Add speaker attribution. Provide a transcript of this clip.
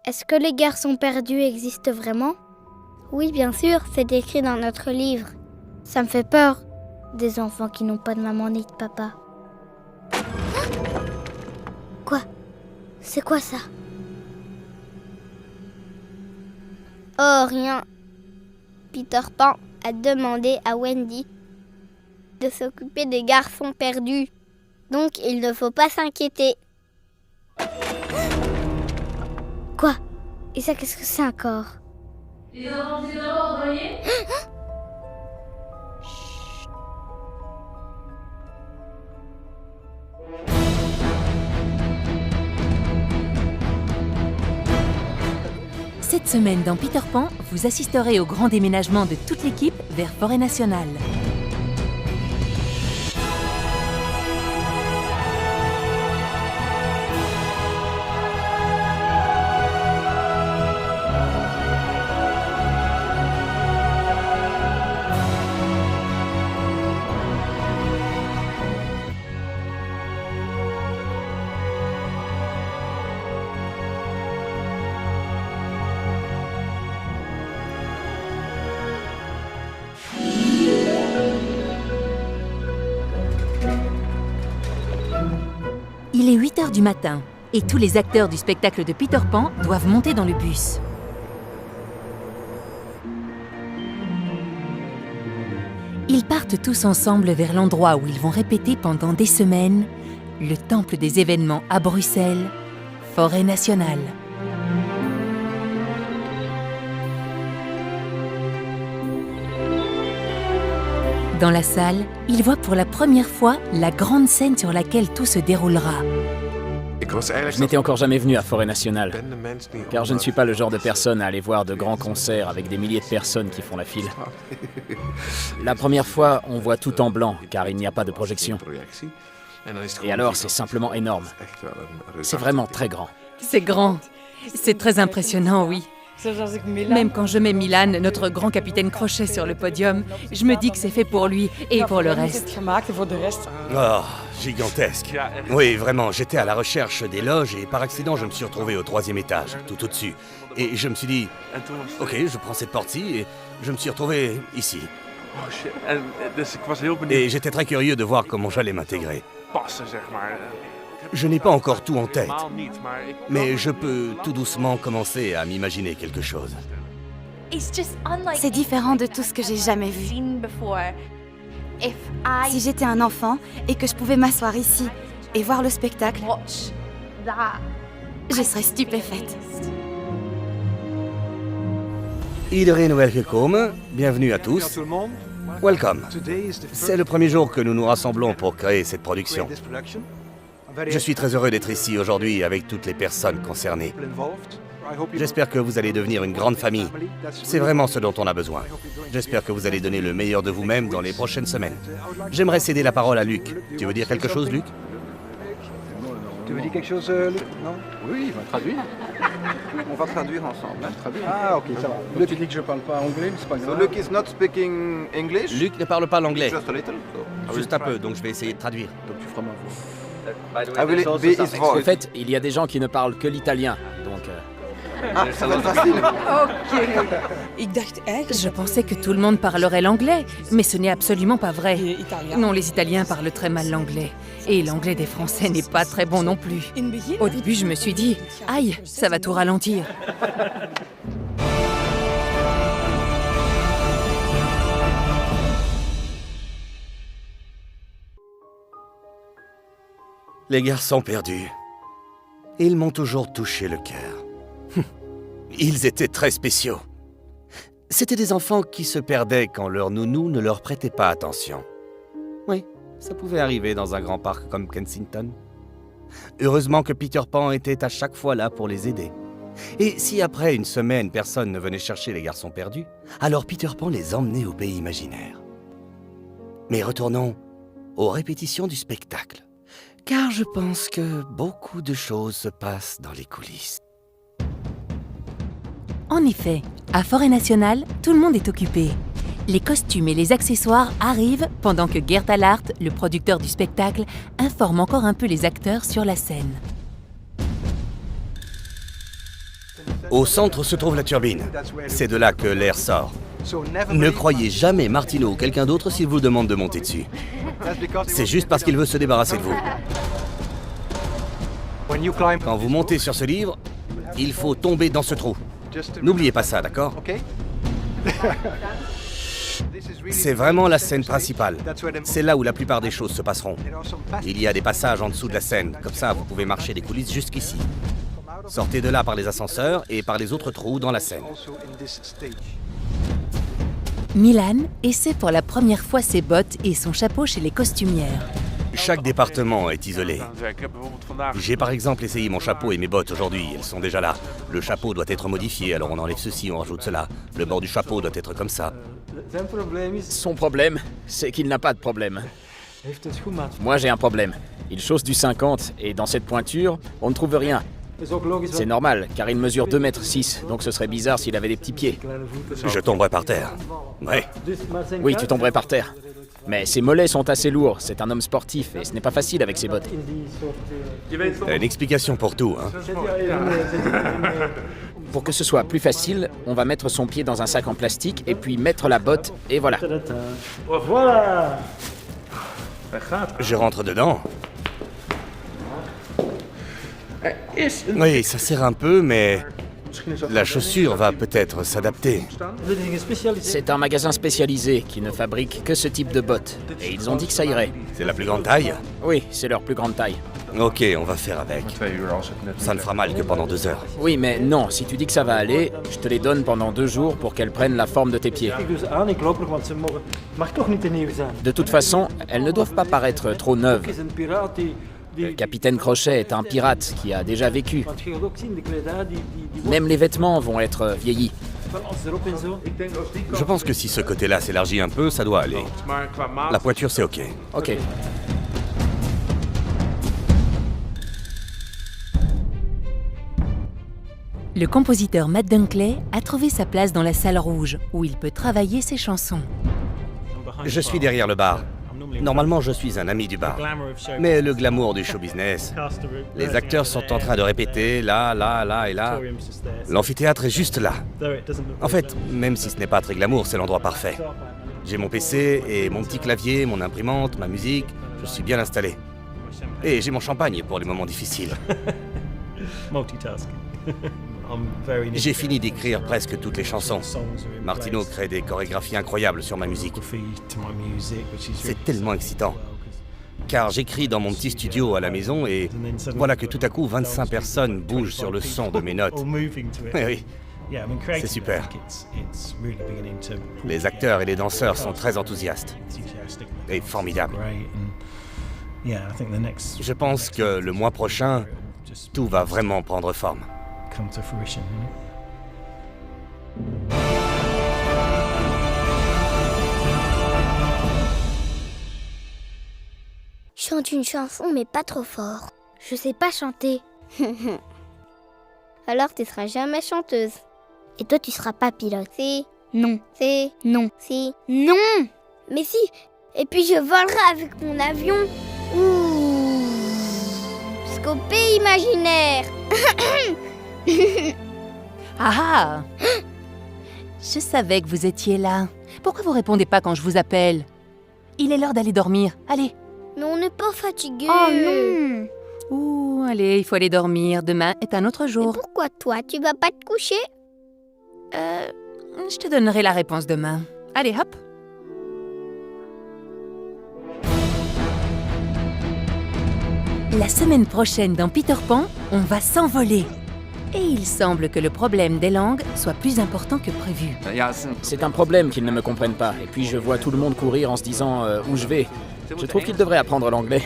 Speaker 1: Est-ce que les garçons perdus existent vraiment? Oui, bien sûr, c'est écrit dans notre livre. Ça me fait peur, des enfants qui n'ont pas de maman ni de papa. Quoi? C'est quoi ça? Oh, rien. Peter Pan a demandé à Wendy de s'occuper des garçons perdus. Donc, il ne faut pas s'inquiéter. Quoi? Et ça, qu'est-ce que c'est encore?
Speaker 2: Les enfants, c'est d'abord, vous voyez?
Speaker 3: Cette semaine dans Peter Pan, vous assisterez au grand déménagement de toute l'équipe vers Forêt Nationale. Il est 8h du matin et tous les acteurs du spectacle de Peter Pan doivent monter dans le bus. Ils partent tous ensemble vers l'endroit où ils vont répéter pendant des semaines le temple des événements à Bruxelles, Forêt Nationale. Dans la salle, ils voient pour la première fois la grande scène sur laquelle tout se déroulera.
Speaker 4: Je n'étais encore jamais venu à Forêt Nationale, car je ne suis pas le genre de personne à aller voir de grands concerts avec des milliers de personnes qui font la file. La première fois, on voit tout en blanc, car il n'y a pas de projection. Et alors, c'est simplement énorme. C'est vraiment très grand.
Speaker 3: C'est grand. C'est très impressionnant, oui. Même quand je mets Milan, notre grand capitaine Crochet, sur le podium, je me dis que c'est fait pour lui et pour le reste.
Speaker 5: Oh, gigantesque. Oui, vraiment, j'étais à la recherche des loges et par accident, je me suis retrouvé au 3e étage, tout au-dessus. Et je me suis dit, ok, je prends cette porte-ci et je me suis retrouvé ici. Et j'étais très curieux de voir comment j'allais m'intégrer. Je n'ai pas encore tout en tête, mais je peux tout doucement commencer à m'imaginer quelque chose.
Speaker 6: C'est différent de tout ce que j'ai jamais vu. Si j'étais un enfant et que je pouvais m'asseoir ici et voir le spectacle, je serais stupéfaite.
Speaker 5: Iedereen welkom, bienvenue à tous. Welcome. C'est le premier jour que nous nous rassemblons pour créer cette production. Je suis très heureux d'être ici aujourd'hui avec toutes les personnes concernées. J'espère que vous allez devenir une grande famille. C'est vraiment ce dont on a besoin. J'espère que vous allez donner le meilleur de vous-même dans les prochaines semaines. J'aimerais céder la parole à Luc. Tu veux dire quelque chose, Luc?
Speaker 7: Tu veux dire quelque chose, Luc? Non?
Speaker 8: Oui, il va traduire.
Speaker 7: On va traduire ensemble.
Speaker 8: Ah,
Speaker 7: ok, ça va.
Speaker 8: Luc, tu dis que je parle pas anglais, mais c'est pas grave.
Speaker 7: So Luc is not speaking English?
Speaker 5: Luc ne parle pas l'anglais.
Speaker 7: Just a little.
Speaker 5: Juste un peu, donc je vais essayer de traduire.
Speaker 8: Donc tu feras ma voix.
Speaker 7: I will be his
Speaker 4: En
Speaker 7: voice.
Speaker 4: fait, il y a des gens qui ne parlent que l'italien, donc...
Speaker 7: Ah, ça va être facile.
Speaker 3: Je pensais que tout le monde parlerait l'anglais, mais ce n'est absolument pas vrai. Non, les Italiens parlent très mal l'anglais. Et l'anglais des Français n'est pas très bon non plus. Au début, je me suis dit, aïe, ça va tout ralentir.
Speaker 5: Les garçons perdus. Ils m'ont toujours touché le cœur. Ils étaient très spéciaux. C'étaient des enfants qui se perdaient quand leur nounou ne leur prêtait pas attention. Oui, ça pouvait arriver dans un grand parc comme Kensington. Heureusement que Peter Pan était à chaque fois là pour les aider. Et si après une semaine, personne ne venait chercher les garçons perdus, alors Peter Pan les emmenait au pays imaginaire. Mais retournons aux répétitions du spectacle. Car je pense que beaucoup de choses se passent dans les coulisses.
Speaker 3: En effet, à Forêt Nationale, tout le monde est occupé. Les costumes et les accessoires arrivent pendant que Gert Allard, le producteur du spectacle, informe encore un peu les acteurs sur la scène.
Speaker 5: Au centre se trouve la turbine. C'est de là que l'air sort. Ne croyez jamais Martino ou quelqu'un d'autre s'il vous demande de monter dessus. C'est juste parce qu'il veut se débarrasser de vous. Quand vous montez sur ce livre, il faut tomber dans ce trou. N'oubliez pas ça, d'accord? C'est vraiment la scène principale. C'est là où la plupart des choses se passeront. Il y a des passages en dessous de la scène. Comme ça, vous pouvez marcher des coulisses jusqu'ici. Sortez de là par les ascenseurs et par les autres trous dans la scène.
Speaker 3: Milan essaie pour la première fois ses bottes et son chapeau chez les costumières.
Speaker 5: Chaque département est isolé. J'ai par exemple essayé mon chapeau et mes bottes aujourd'hui, elles sont déjà là. Le chapeau doit être modifié, alors on enlève ceci, on rajoute cela. Le bord du chapeau doit être comme ça.
Speaker 4: Son problème, c'est qu'il n'a pas de problème. Moi j'ai un problème. Il chausse du 50 et dans cette pointure, on ne trouve rien. C'est normal, car il mesure 2,6 m, donc ce serait bizarre s'il avait des petits pieds.
Speaker 5: Je tomberai par terre. Ouais.
Speaker 4: Oui, tu tomberais par terre. Mais ses mollets sont assez lourds, c'est un homme sportif et ce n'est pas facile avec ses bottes.
Speaker 5: Une explication pour tout, hein.
Speaker 4: Pour que ce soit plus facile, on va mettre son pied dans un sac en plastique et puis mettre la botte et voilà.
Speaker 9: Voilà.
Speaker 5: Je rentre dedans. Oui, ça serre un peu, mais la chaussure va peut-être s'adapter.
Speaker 4: C'est un magasin spécialisé qui ne fabrique que ce type de bottes. Et ils ont dit que ça irait.
Speaker 5: C'est la plus grande taille?
Speaker 4: Oui, c'est leur plus grande taille.
Speaker 5: Ok, on va faire avec. Ça ne fera mal que pendant 2 heures.
Speaker 4: Oui, mais non, si tu dis que ça va aller, je te les donne pendant 2 jours pour qu'elles prennent la forme de tes pieds. De toute façon, elles ne doivent pas paraître trop neuves. Le capitaine Crochet est un pirate qui a déjà vécu. Même les vêtements vont être vieillis.
Speaker 5: Je pense que si ce côté-là s'élargit un peu, ça doit aller. La pointure, c'est ok.
Speaker 4: Ok.
Speaker 3: Le compositeur Matt Dunkley a trouvé sa place dans la salle rouge, où il peut travailler ses chansons.
Speaker 5: Je suis derrière le bar. Normalement, je suis un ami du bar. Mais le glamour du show business, les acteurs sont en train de répéter là, là, là et là. L'amphithéâtre est juste là. En fait, même si ce n'est pas très glamour, c'est l'endroit parfait. J'ai mon PC et mon petit clavier, mon imprimante, ma musique. Je suis bien installé. Et j'ai mon champagne pour les moments difficiles. J'ai fini d'écrire presque toutes les chansons. Martino crée des chorégraphies incroyables sur ma musique. C'est tellement excitant. Car j'écris dans mon petit studio à la maison et voilà que tout à coup 25 personnes bougent sur le son de mes notes. Oui, c'est super. Les acteurs et les danseurs sont très enthousiastes et formidables. Je pense que le mois prochain, tout va vraiment prendre forme.
Speaker 1: Chante une chanson, mais pas trop fort.
Speaker 10: Je sais pas chanter.
Speaker 1: Alors tu seras jamais chanteuse.
Speaker 10: Et toi, tu seras pas pilote.
Speaker 1: Si.
Speaker 10: Non.
Speaker 1: Si.
Speaker 10: Non.
Speaker 1: Si.
Speaker 10: Non.
Speaker 1: Mais si. Et puis je volerai avec mon avion. Ouh. Jusqu'au pays imaginaire.
Speaker 3: Ah! Je savais que vous étiez là. Pourquoi vous répondez pas quand je vous appelle? Il est l'heure d'aller dormir. Allez.
Speaker 1: Mais on n'est pas fatigué.
Speaker 10: Oh non.
Speaker 3: Ouh, allez, il faut aller dormir. Demain est un autre jour.
Speaker 1: Mais pourquoi toi, tu vas pas te coucher?
Speaker 3: Je te donnerai la réponse demain. Allez, hop. La semaine prochaine dans Peter Pan, on va s'envoler. Et il semble que le problème des langues soit plus important que prévu.
Speaker 4: C'est un problème qu'ils ne me comprennent pas. Et puis je vois tout le monde courir en se disant où je vais. Je trouve qu'ils devraient apprendre l'anglais.